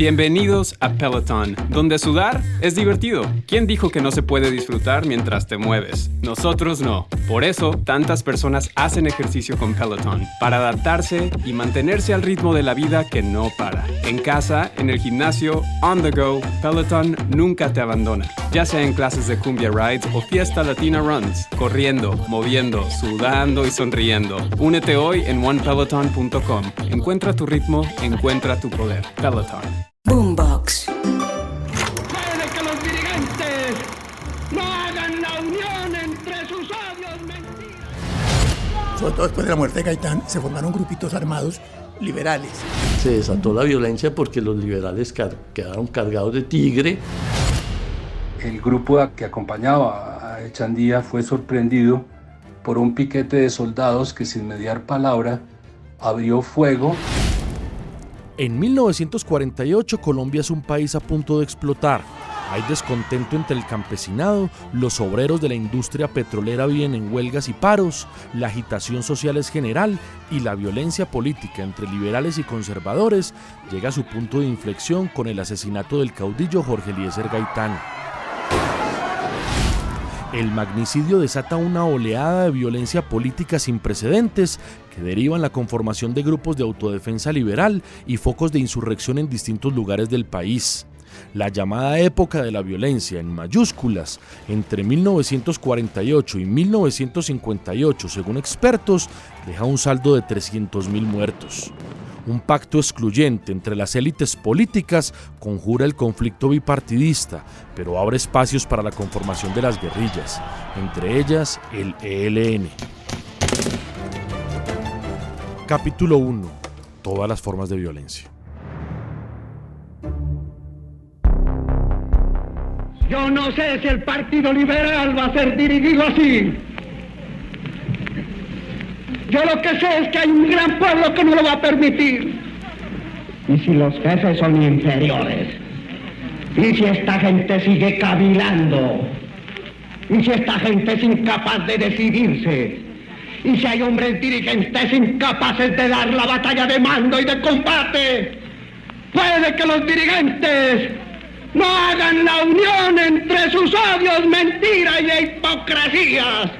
Bienvenidos a Peloton, donde sudar es divertido. ¿Quién dijo que no se puede disfrutar mientras te mueves? Nosotros no. Por eso, tantas personas hacen ejercicio con Peloton, para adaptarse y mantenerse al ritmo de la vida que no para. En casa, en el gimnasio, on the go, Peloton nunca te abandona. Ya sea en clases de cumbia rides o fiesta latina runs, corriendo, moviendo, sudando y sonriendo. Únete hoy en onepeloton.com. Encuentra tu ritmo, encuentra tu poder. Peloton. Boombox. Puede que los dirigentes no hagan la unión entre sus odios mentiras. Sobre todo después de la muerte de Gaitán, se formaron grupitos armados liberales. Se desató la violencia porque los liberales quedaron cargados de tigre. El grupo que acompañaba a Echandía fue sorprendido por un piquete de soldados que, sin mediar palabra, abrió fuego. En 1948, Colombia es un país a punto de explotar. Hay descontento entre el campesinado, los obreros de la industria petrolera viven en huelgas y paros, la agitación social es general y la violencia política entre liberales y conservadores llega a su punto de inflexión con el asesinato del caudillo Jorge Eliezer Gaitán. El magnicidio desata una oleada de violencia política sin precedentes que deriva en la conformación de grupos de autodefensa liberal y focos de insurrección en distintos lugares del país. La llamada época de la violencia, en mayúsculas, entre 1948 y 1958, según expertos, deja un saldo de 300.000 muertos. Un pacto excluyente entre las élites políticas conjura el conflicto bipartidista, pero abre espacios para la conformación de las guerrillas, entre ellas el ELN. Capítulo 1. Todas las formas de violencia. Yo no sé si el Partido Liberal va a ser dirigido así. Yo lo que sé es que hay un gran pueblo que no lo va a permitir. Y si los jefes son inferiores, y si esta gente sigue cavilando, y si esta gente es incapaz de decidirse, y si hay hombres dirigentes incapaces de dar la batalla de mando y de combate, puede que los dirigentes no hagan la unión entre sus odios, mentiras y hipocresías.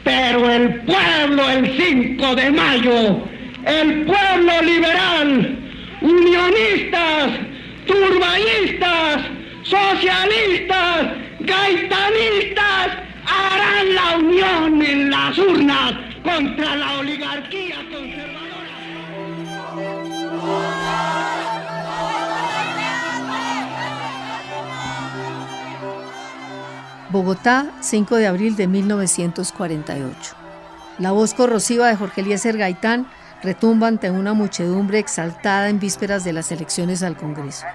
Pero el pueblo, el 5 de mayo, el pueblo liberal, unionistas, turbaístas, socialistas, gaitanistas, harán la unión en las urnas contra la oligarquía conservadora. Bogotá, 5 de abril de 1948. La voz corrosiva de Jorge Eliezer Gaitán retumba ante una muchedumbre exaltada en vísperas de las elecciones al Congreso.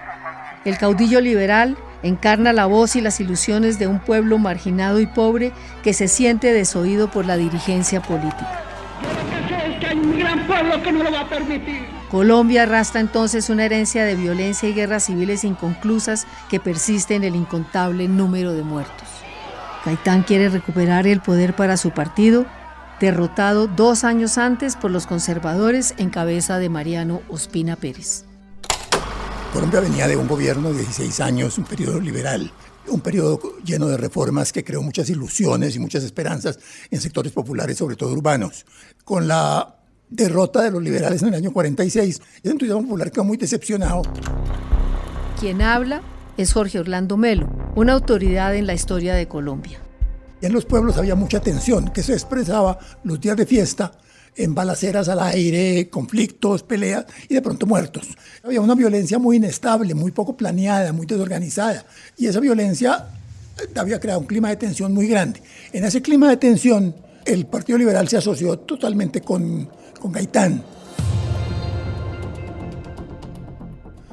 El caudillo liberal encarna la voz y las ilusiones de un pueblo marginado y pobre que se siente desoído por la dirigencia política. Yo lo que sé es que hay un gran pueblo que no lo va a permitir. Colombia arrastra entonces una herencia de violencia y guerras civiles inconclusas que persiste en el incontable número de muertos. Gaitán quiere recuperar el poder para su partido, derrotado 2 años antes por los conservadores en cabeza de Mariano Ospina Pérez. Colombia venía de un gobierno de 16 años, un periodo liberal, un periodo lleno de reformas que creó muchas ilusiones y muchas esperanzas en sectores populares, sobre todo urbanos. Con la derrota de los liberales en el año 46, el entusiasmo popular quedó muy decepcionado. Quien habla es Jorge Orlando Melo, una autoridad en la historia de Colombia. En los pueblos había mucha tensión que se expresaba los días de fiesta en balaceras al aire, conflictos, peleas y de pronto muertos. Había una violencia muy inestable, muy poco planeada, muy desorganizada, y esa violencia había creado un clima de tensión muy grande. En ese clima de tensión, el Partido Liberal se asoció totalmente con Gaitán.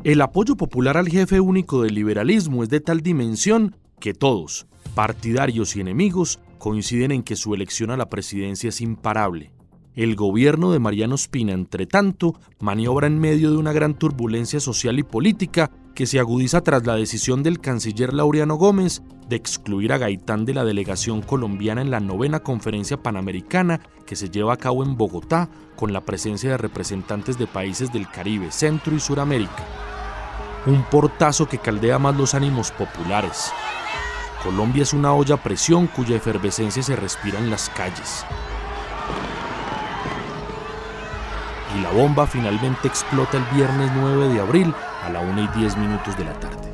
El apoyo popular al jefe único del liberalismo es de tal dimensión que todos, partidarios y enemigos, coinciden en que su elección a la presidencia es imparable. El gobierno de Mariano Ospina, entre tanto, maniobra en medio de una gran turbulencia social y política que se agudiza tras la decisión del canciller Laureano Gómez de excluir a Gaitán de la delegación colombiana en la 9ª Conferencia Panamericana que se lleva a cabo en Bogotá con la presencia de representantes de países del Caribe, Centro y Suramérica. un portazo que caldea más los ánimos populares. Colombia es una olla a presión cuya efervescencia se respira en las calles. Y la bomba finalmente explota el viernes 9 de abril a la 1:10 de la tarde.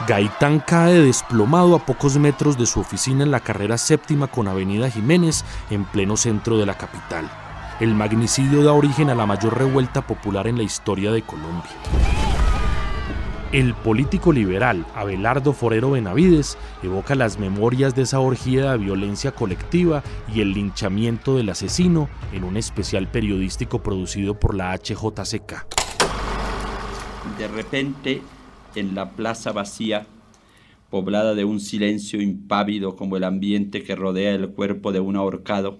Gaitán cae desplomado a pocos metros de su oficina en la carrera séptima con Avenida Jiménez, en pleno centro de la capital. El magnicidio da origen a la mayor revuelta popular en la historia de Colombia. El político liberal Abelardo Forero Benavides evoca las memorias de esa orgía de violencia colectiva y el linchamiento del asesino en un especial periodístico producido por la HJCK. De repente, en la plaza vacía, poblada de un silencio impávido como el ambiente que rodea el cuerpo de un ahorcado,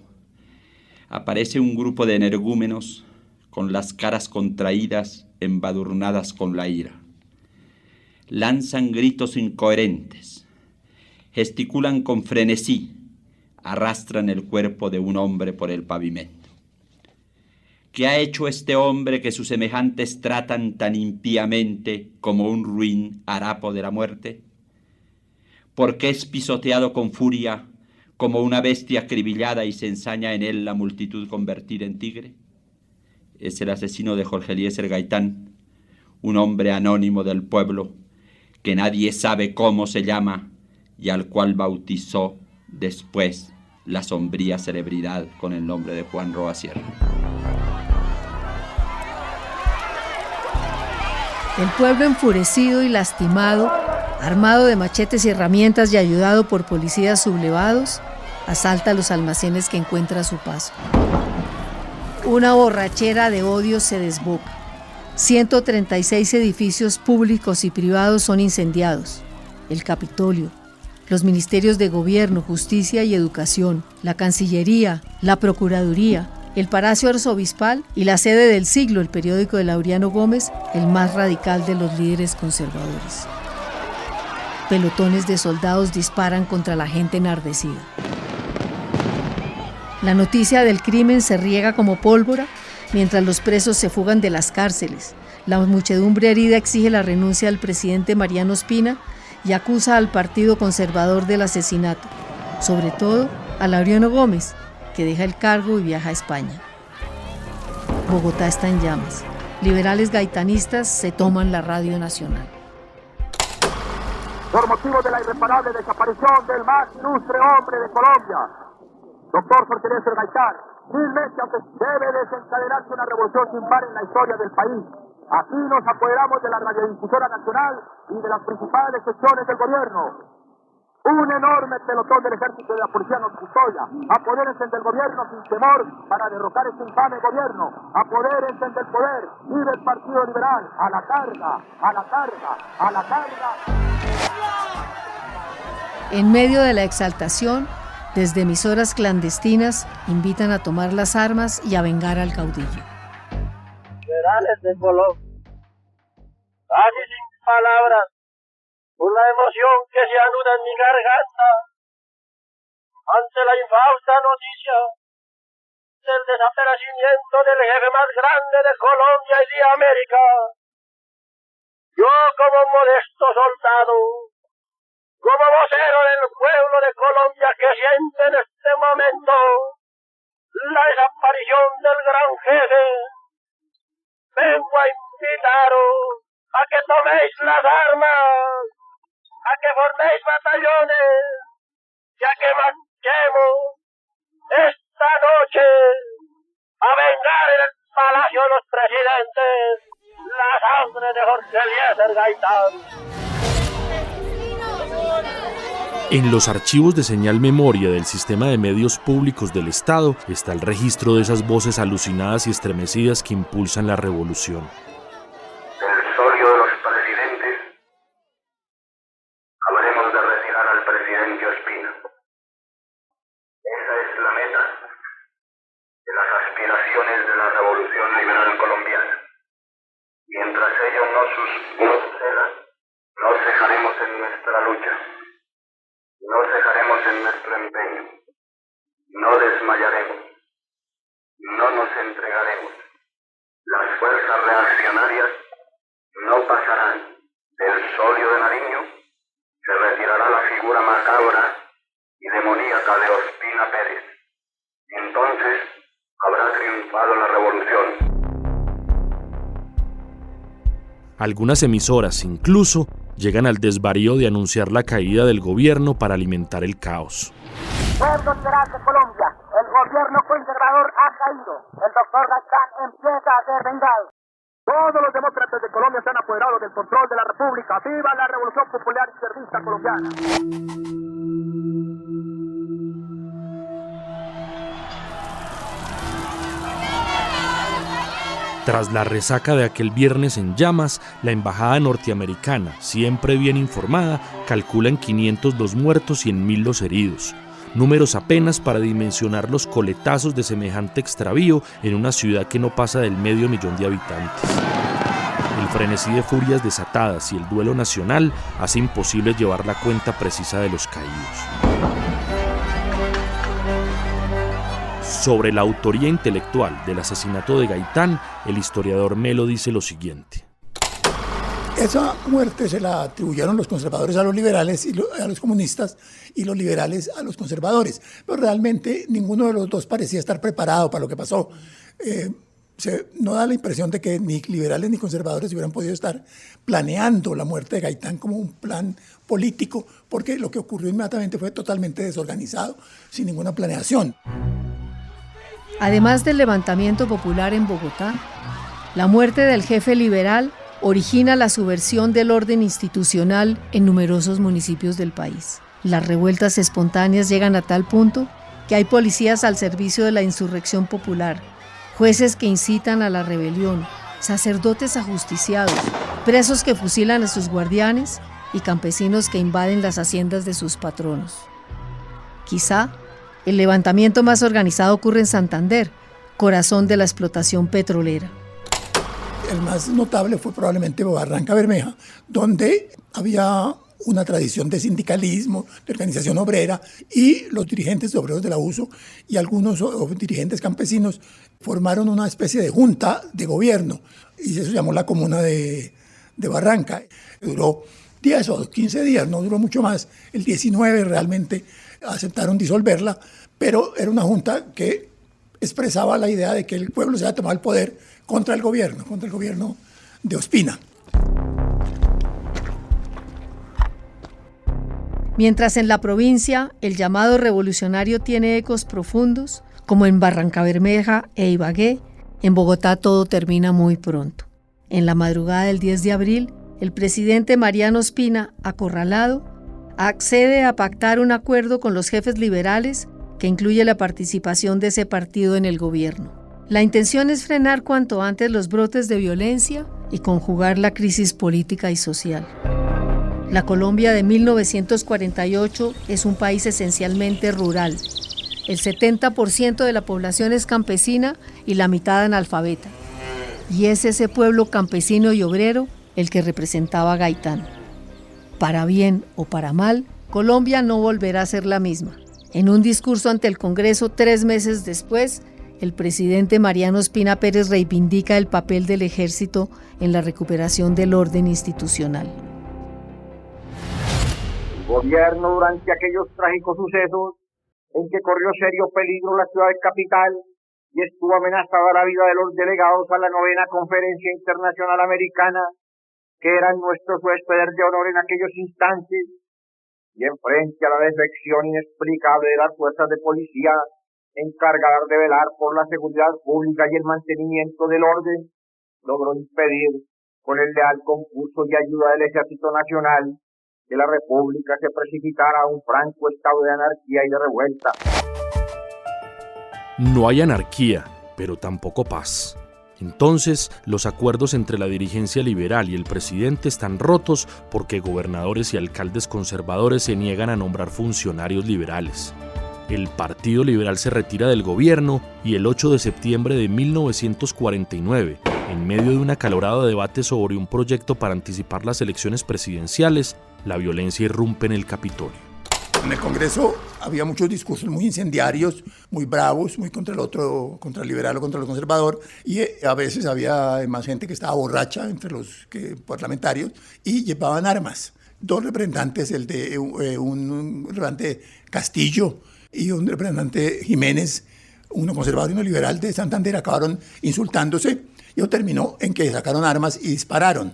aparece un grupo de energúmenos con las caras contraídas, embadurnadas con la ira. Lanzan gritos incoherentes, gesticulan con frenesí, arrastran el cuerpo de un hombre por el pavimento. ¿Qué ha hecho este hombre que sus semejantes tratan tan impíamente como un ruin harapo de la muerte? ¿Por qué es pisoteado con furia como una bestia acribillada y se ensaña en él la multitud convertida en tigre? Es el asesino de Jorge Eliezer Gaitán, un hombre anónimo del pueblo que nadie sabe cómo se llama y al cual bautizó después la sombría celebridad con el nombre de Juan Roa Sierra. El pueblo enfurecido y lastimado, armado de machetes y herramientas y ayudado por policías sublevados, asalta los almacenes que encuentra a su paso. Una borrachera de odio se desboca. 136 edificios públicos y privados son incendiados. El Capitolio, los ministerios de Gobierno, Justicia y Educación, la Cancillería, la Procuraduría, el Palacio Arzobispal y la sede del Siglo, el periódico de Laureano Gómez, el más radical de los líderes conservadores. Pelotones de soldados disparan contra la gente enardecida. La noticia del crimen se riega como pólvora mientras los presos se fugan de las cárceles. La muchedumbre herida exige la renuncia del presidente Mariano Ospina y acusa al Partido Conservador del asesinato, sobre todo a Laureano Gómez, que deja el cargo y viaja a España. Bogotá está en llamas. Liberales gaitanistas se toman la Radio Nacional. Por motivo de la irreparable desaparición del más ilustre hombre de Colombia, doctor Jorge Eliezer Gaitán, finalmente debe desencadenarse una revolución sin par en la historia del país. Aquí nos apoderamos de la radiodifusora nacional y de las principales secciones del gobierno. Un enorme pelotón del ejército y de la policía nos custodia. Apodérense del gobierno sin temor para derrocar este infame gobierno. Apodérense del poder y del Partido Liberal. A la carga, a la carga, a la carga. En medio de la exaltación, desde emisoras clandestinas invitan a tomar las armas y a vengar al caudillo. Liberales de Colombia, casi sin palabras, por la emoción que se anuda en mi garganta, ante la infausta noticia del desaparecimiento del jefe más grande de Colombia y de América. Yo, como modesto soldado, como vocero del pueblo de Colombia que siente en este momento la desaparición del gran jefe, vengo a invitaros a que toméis las armas, a que forméis batallones y a que marchemos esta noche a vengar en el Palacio de los Presidentes la sangre de Jorge Eliezer Gaitán. En los archivos de señal memoria del sistema de medios públicos del Estado está el registro de esas voces alucinadas y estremecidas que impulsan la revolución. El solio de los presidentes, habremos de retirar al presidente Ospina. Esa es la meta de las aspiraciones de la revolución liberal colombiana. Mientras ello no suceda, no cejaremos en nuestra lucha. No cejaremos en nuestro empeño, no desmayaremos. no nos entregaremos. Las fuerzas reaccionarias no pasarán. Del solio de Nariño se retirará la figura macabra y demoníaca de Ospina Pérez. Entonces habrá triunfado la revolución. Algunas emisoras incluso llegan al desvarío de anunciar la caída del gobierno para alimentar el caos. Pueblo liberal de Colombia, el gobierno conservador ha caído. El doctor Gaitán empieza a ser vengado. Todos los demócratas de Colombia se han apoderado del control de la República. ¡Viva la Revolución Popular Izquierdista Colombiana! Tras la resaca de aquel viernes en llamas, la embajada norteamericana, siempre bien informada, calcula en 500 los muertos y en 1000 los heridos. Números apenas para dimensionar los coletazos de semejante extravío en una ciudad que no pasa del 500.000 de habitantes. El frenesí de furias desatadas y el duelo nacional hace imposible llevar la cuenta precisa de los caídos. Sobre la autoría intelectual del asesinato de Gaitán, el historiador Melo dice lo siguiente. Esa muerte se la atribuyeron los conservadores a los liberales, y a los comunistas, y los liberales a los conservadores. Pero realmente ninguno de los dos parecía estar preparado para lo que pasó. No da la impresión de que ni liberales ni conservadores hubieran podido estar planeando la muerte de Gaitán como un plan político, porque lo que ocurrió inmediatamente fue totalmente desorganizado, sin ninguna planeación. Además del levantamiento popular en Bogotá, la muerte del jefe liberal origina la subversión del orden institucional en numerosos municipios del país. Las revueltas espontáneas llegan a tal punto que hay policías al servicio de la insurrección popular, jueces que incitan a la rebelión, sacerdotes ajusticiados, presos que fusilan a sus guardianes y campesinos que invaden las haciendas de sus patronos. Quizá el levantamiento más organizado ocurre en Santander, corazón de la explotación petrolera. El más notable fue probablemente Barranca Bermeja, donde había una tradición de sindicalismo, de organización obrera, y los dirigentes de obreros del abuso y algunos dirigentes campesinos formaron una especie de junta de gobierno, y eso se llamó la Comuna de Barranca. Duró 10 o 15 días, no duró mucho más. El 19 realmente aceptaron disolverla, pero era una junta que expresaba la idea de que el pueblo se había tomado el poder contra el gobierno de Ospina. Mientras en la provincia el llamado revolucionario tiene ecos profundos, como en Barrancabermeja e Ibagué, en Bogotá todo termina muy pronto. En la madrugada del 10 de abril, el presidente Mariano Ospina, acorralado, accede a pactar un acuerdo con los jefes liberales que incluye la participación de ese partido en el gobierno. La intención es frenar cuanto antes los brotes de violencia y conjugar la crisis política y social. La Colombia de 1948 es un país esencialmente rural. El 70% de la población es campesina y la mitad analfabeta. Y es ese pueblo campesino y obrero el que representaba a Gaitán. Para bien o para mal, Colombia no volverá a ser la misma. En un discurso ante el Congreso 3 meses después, el presidente Mariano Ospina Pérez reivindica el papel del ejército en la recuperación del orden institucional. El gobierno, durante aquellos trágicos sucesos en que corrió serio peligro la ciudad capital y estuvo amenazada la vida de los delegados a la 9ª Conferencia Internacional Americana, que eran nuestros huéspedes de honor en aquellos instantes, y en frente a la defección inexplicable de las fuerzas de policía encargadas de velar por la seguridad pública y el mantenimiento del orden, logró impedir, con el leal concurso y ayuda del Ejército Nacional, que la República se precipitara a un franco estado de anarquía y de revuelta. No hay anarquía, pero tampoco paz. Entonces, los acuerdos entre la dirigencia liberal y el presidente están rotos porque gobernadores y alcaldes conservadores se niegan a nombrar funcionarios liberales. El Partido Liberal se retira del gobierno y el 8 de septiembre de 1949, en medio de un acalorado debate sobre un proyecto para anticipar las elecciones presidenciales, la violencia irrumpe en el Capitolio. En el Congreso había muchos discursos muy incendiarios, muy bravos, muy contra el otro, contra el liberal o contra el conservador, y a veces había más gente que estaba borracha entre los parlamentarios y llevaban armas. Dos representantes, el de un representante Castillo y un representante Jiménez, uno conservador y uno liberal de Santander, acabaron insultándose y eso terminó en que sacaron armas y dispararon.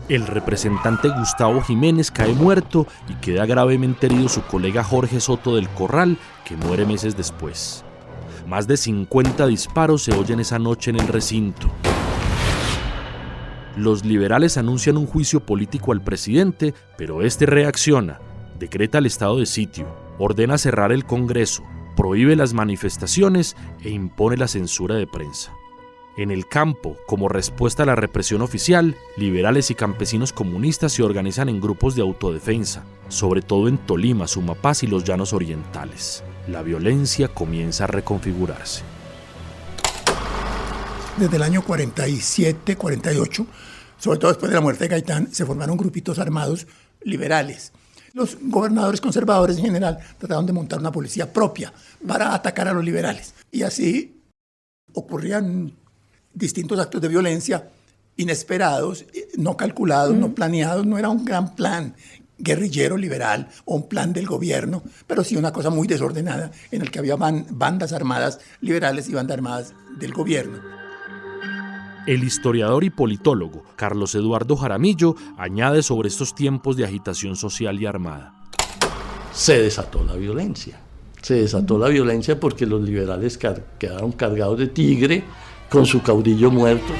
El representante Gustavo Jiménez cae muerto y queda gravemente herido su colega Jorge Soto del Corral, que muere meses después. Más de 50 disparos se oyen esa noche en el recinto. Los liberales anuncian un juicio político al presidente, pero este reacciona, decreta el estado de sitio, ordena cerrar el Congreso, prohíbe las manifestaciones e impone la censura de prensa. En el campo, como respuesta a la represión oficial, liberales y campesinos comunistas se organizan en grupos de autodefensa, sobre todo en Tolima, Sumapaz y los Llanos Orientales. La violencia comienza a reconfigurarse. Desde el año 47, 48, sobre todo después de la muerte de Gaitán, se formaron grupitos armados liberales. Los gobernadores conservadores en general trataron de montar una policía propia para atacar a los liberales. Y así ocurrían distintos actos de violencia inesperados, no calculados, no planeados. No era un gran plan guerrillero liberal o un plan del gobierno, pero sí una cosa muy desordenada en el que había bandas armadas liberales y bandas armadas del gobierno. El historiador y politólogo Carlos Eduardo Jaramillo añade sobre estos tiempos de agitación social y armada. Se desató la violencia. Se desató la violencia porque los liberales quedaron cargados de tigre con su caudillo muerto.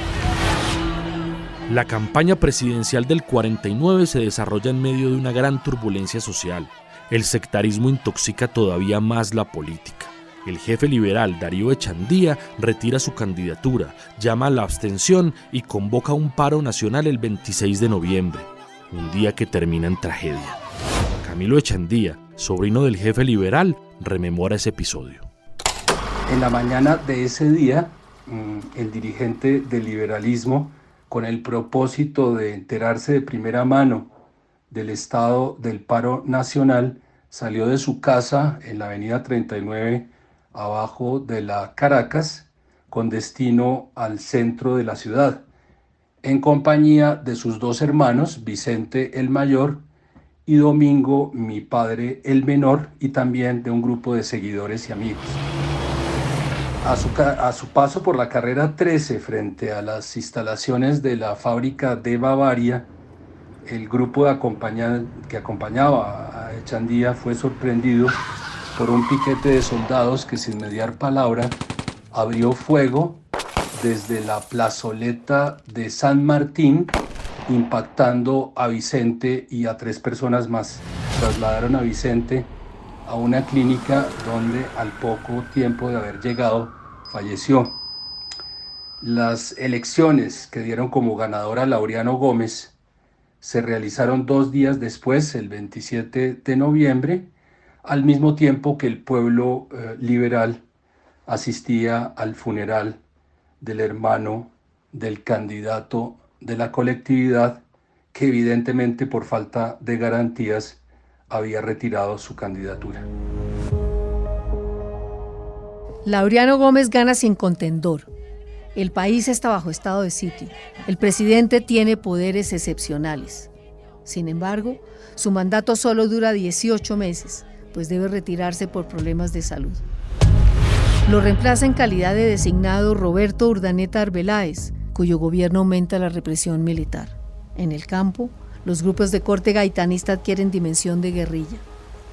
La campaña presidencial del 49 se desarrolla en medio de una gran turbulencia social. El sectarismo intoxica todavía más la política. El jefe liberal Darío Echandía retira su candidatura, llama a la abstención y convoca un paro nacional el 26 de noviembre, un día que termina en tragedia. Camilo Echandía, sobrino del jefe liberal, rememora ese episodio. En la mañana de ese día, el dirigente del liberalismo, con el propósito de enterarse de primera mano del estado del paro nacional, salió de su casa en la avenida 39, abajo de la Caracas, con destino al centro de la ciudad, en compañía de sus dos hermanos, Vicente el mayor y Domingo, mi padre el menor, y también de un grupo de seguidores y amigos. A su paso por la carrera 13 frente a las instalaciones de la fábrica de Bavaria, el grupo que acompañaba a Echandía fue sorprendido por un piquete de soldados que, sin mediar palabra, abrió fuego desde la plazoleta de San Martín, impactando a Vicente y a 3 personas más. Trasladaron a Vicente a una clínica donde al poco tiempo de haber llegado falleció. Las elecciones que dieron como ganadora a Laureano Gómez se realizaron 2 días después, el 27 de noviembre, al mismo tiempo que el pueblo liberal asistía al funeral del hermano del candidato de la colectividad, que evidentemente por falta de garantías había retirado su candidatura. Laureano Gómez gana sin contendor. El país está bajo estado de sitio. El presidente tiene poderes excepcionales. Sin embargo, su mandato solo dura 18 meses, pues debe retirarse por problemas de salud. Lo reemplaza en calidad de designado Roberto Urdaneta Arbeláez, cuyo gobierno aumenta la represión militar. En el campo, los grupos de corte gaitanista adquieren dimensión de guerrilla.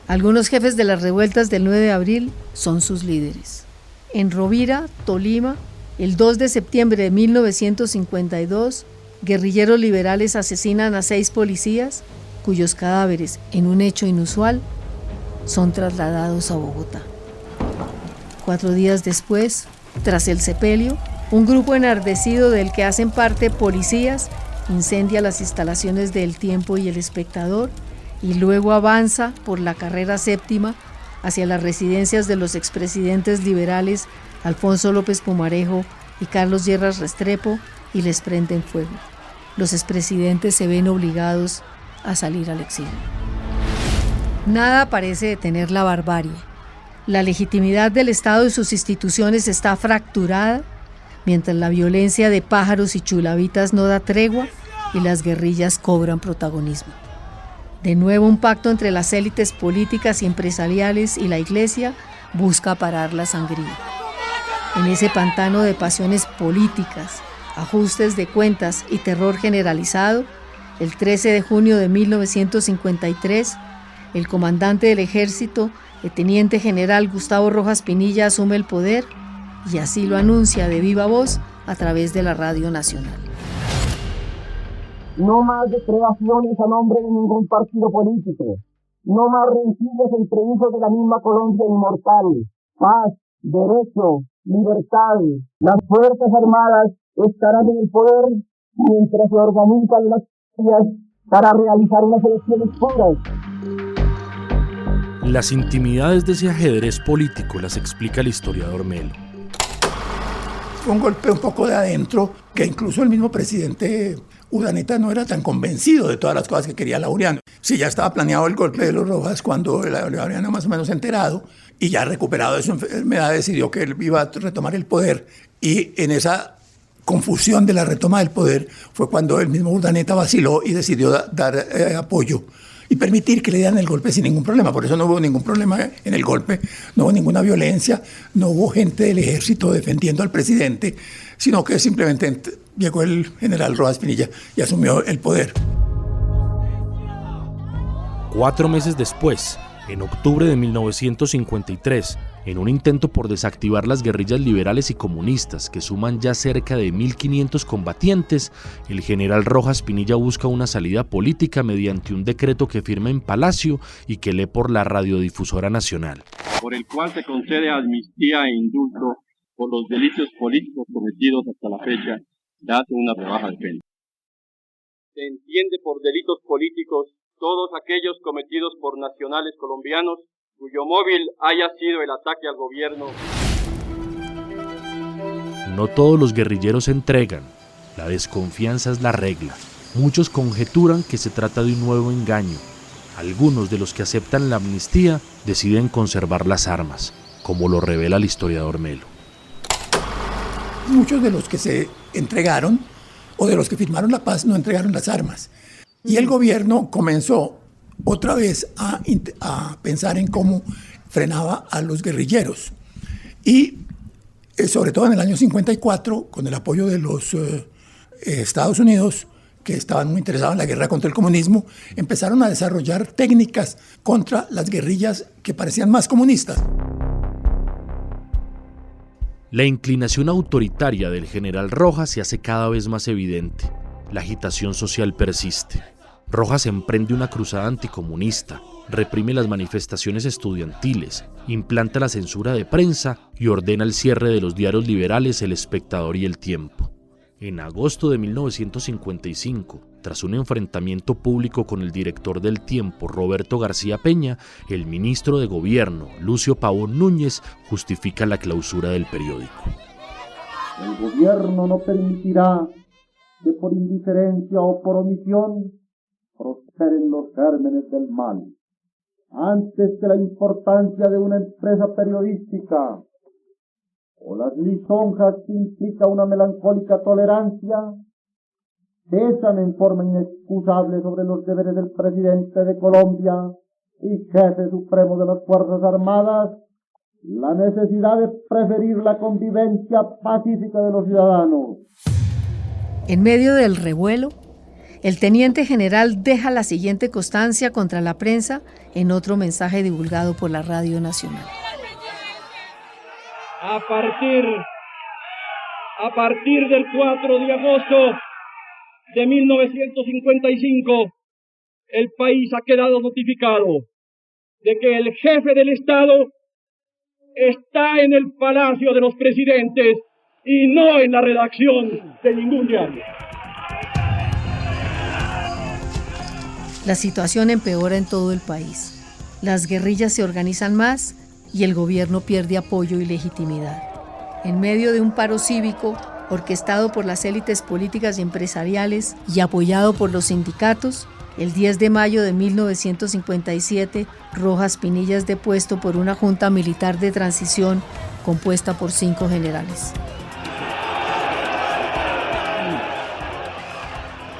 Algunos jefes de las revueltas del 9 de abril son sus líderes. En Rovira, Tolima, el 2 de septiembre de 1952, guerrilleros liberales asesinan a 6 policías, cuyos cadáveres, en un hecho inusual, son trasladados a Bogotá. 4 días después, tras el sepelio, un grupo enardecido del que hacen parte policías incendia las instalaciones de El Tiempo y El Espectador y luego avanza por la carrera 7ª hacia las residencias de los expresidentes liberales Alfonso López Pumarejo y Carlos Lleras Restrepo y les prenden fuego. Los expresidentes se ven obligados a salir al exilio. Nada parece detener la barbarie. La legitimidad del Estado y sus instituciones está fracturada, mientras la violencia de pájaros y chulavitas no da tregua y las guerrillas cobran protagonismo. De nuevo, un pacto entre las élites políticas y empresariales y la Iglesia busca parar la sangría. En ese pantano de pasiones políticas, ajustes de cuentas y terror generalizado, el 13 de junio de 1953, el comandante del ejército, el teniente general Gustavo Rojas Pinilla, asume el poder y así lo anuncia de viva voz a través de la Radio Nacional. No más declaraciones a nombre de ningún partido político. No más rencillas entre hijos de la misma Colombia inmortal. Paz, derecho, libertad. Las Fuerzas Armadas estarán en el poder mientras se organizan las días para realizar unas elecciones puras. Las intimidades de ese ajedrez político las explica el historiador Melo. Fue un golpe un poco de adentro, que incluso el mismo presidente Urdaneta no era tan convencido de todas las cosas que quería Laureano. Sí, ya estaba planeado el golpe de los Rojas cuando Laureano más o menos enterado y ya recuperado de su enfermedad decidió que él iba a retomar el poder, y en esa confusión de la retoma del poder fue cuando el mismo Urdaneta vaciló y decidió dar apoyo y permitir que le dieran el golpe sin ningún problema. Por eso no hubo ningún problema en el golpe, no hubo ninguna violencia, no hubo gente del ejército defendiendo al presidente, sino que simplemente llegó el general Rojas Pinilla y asumió el poder. 4 meses después, en octubre de 1953, en un intento por desactivar las guerrillas liberales y comunistas, que suman ya cerca de 1.500 combatientes, el general Rojas Pinilla busca una salida política mediante un decreto que firma en Palacio y que lee por la Radiodifusora Nacional. Por el cual se concede amnistía e indulto por los delitos políticos cometidos hasta la fecha, dado una rebaja de pena. Se entiende por delitos políticos todos aquellos cometidos por nacionales colombianos cuyo móvil haya sido el ataque al gobierno. No todos los guerrilleros se entregan. La desconfianza es la regla. Muchos conjeturan que se trata de un nuevo engaño. Algunos de los que aceptan la amnistía deciden conservar las armas, como lo revela el historiador Melo. Muchos de los que se entregaron o de los que firmaron la paz no entregaron las armas. Y el gobierno comenzó otra vez a pensar en cómo frenaba a los guerrilleros. Y sobre todo en el año 54, con el apoyo de los Estados Unidos, que estaban muy interesados en la guerra contra el comunismo, empezaron a desarrollar técnicas contra las guerrillas que parecían más comunistas. La inclinación autoritaria del general Rojas se hace cada vez más evidente. La agitación social persiste. Rojas emprende una cruzada anticomunista, reprime las manifestaciones estudiantiles, implanta la censura de prensa y ordena el cierre de los diarios liberales El Espectador y El Tiempo. En agosto de 1955, tras un enfrentamiento público con el director del Tiempo, Roberto García Peña, el ministro de Gobierno, Lucio Pavón Núñez, justifica la clausura del periódico. El gobierno no permitirá que por indiferencia o por omisión prosperen los gérmenes del mal. Antes que la importancia de una empresa periodística o las lisonjas que implica una melancólica tolerancia, pesan en forma inexcusable sobre los deberes del presidente de Colombia y jefe supremo de las Fuerzas Armadas, la necesidad de preferir la convivencia pacífica de los ciudadanos. En medio del revuelo, el teniente general deja la siguiente constancia contra la prensa en otro mensaje divulgado por la Radio Nacional. A partir del 4 de agosto de 1955, el país ha quedado notificado de que el jefe del Estado está en el Palacio de los Presidentes y no en la redacción de ningún diario. La situación empeora en todo el país. Las guerrillas se organizan más y el gobierno pierde apoyo y legitimidad. En medio de un paro cívico orquestado por las élites políticas y empresariales y apoyado por los sindicatos, El 10 de mayo de 1957, Rojas Pinilla es depuesto por una junta militar de transición compuesta por 5 generales.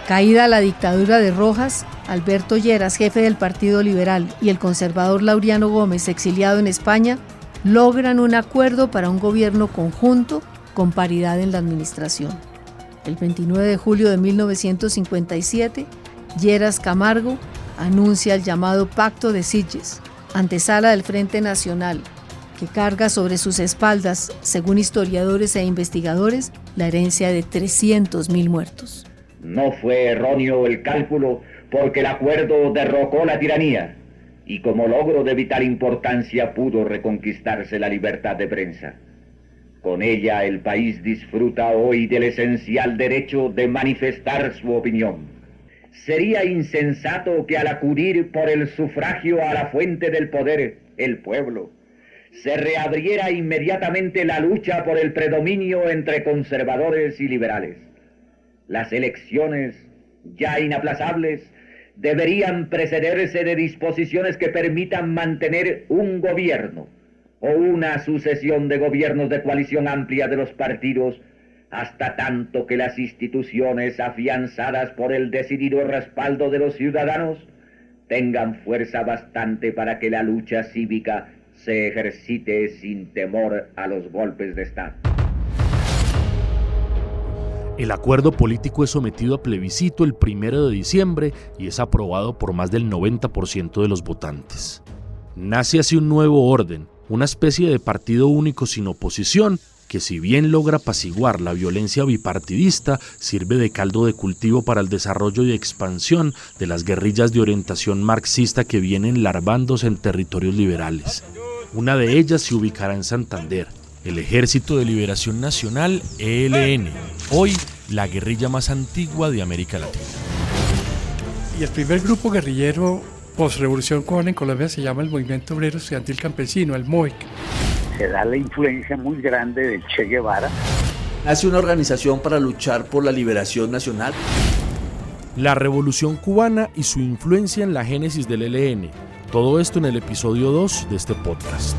Caída la dictadura de Rojas, Alberto Lleras, jefe del Partido Liberal, y el conservador Laureano Gómez, exiliado en España, logran un acuerdo para un gobierno conjunto con paridad en la administración. El 29 de julio de 1957, Lleras Camargo anuncia el llamado Pacto de Sitges, antesala del Frente Nacional, que carga sobre sus espaldas, según historiadores e investigadores, la herencia de 300.000 muertos. No fue erróneo el cálculo, porque el acuerdo derrocó la tiranía y como logro de vital importancia pudo reconquistarse la libertad de prensa. Con ella el país disfruta hoy del esencial derecho de manifestar su opinión. Sería insensato que al acudir por el sufragio a la fuente del poder, el pueblo, se reabriera inmediatamente la lucha por el predominio entre conservadores y liberales. Las elecciones, ya inaplazables, deberían precederse de disposiciones que permitan mantener un gobierno o una sucesión de gobiernos de coalición amplia de los partidos, hasta tanto que las instituciones afianzadas por el decidido respaldo de los ciudadanos tengan fuerza bastante para que la lucha cívica se ejercite sin temor a los golpes de Estado. El acuerdo político es sometido a plebiscito el 1 de diciembre y es aprobado por más del 90% de los votantes. Nace así un nuevo orden, una especie de partido único sin oposición, que si bien logra apaciguar la violencia bipartidista, sirve de caldo de cultivo para el desarrollo y expansión de las guerrillas de orientación marxista que vienen larvándose en territorios liberales. Una de ellas se ubicará en Santander, el Ejército de Liberación Nacional, ELN, hoy la guerrilla más antigua de América Latina. Y el primer grupo guerrillero post-revolución cubana en Colombia se llama el Movimiento Obrero Estudiantil Campesino, el MOEC. Se da la influencia muy grande del Che Guevara. Hace una organización para luchar por la liberación nacional. La Revolución Cubana y su influencia en la génesis del ELN. Todo esto en el episodio 2 de este podcast.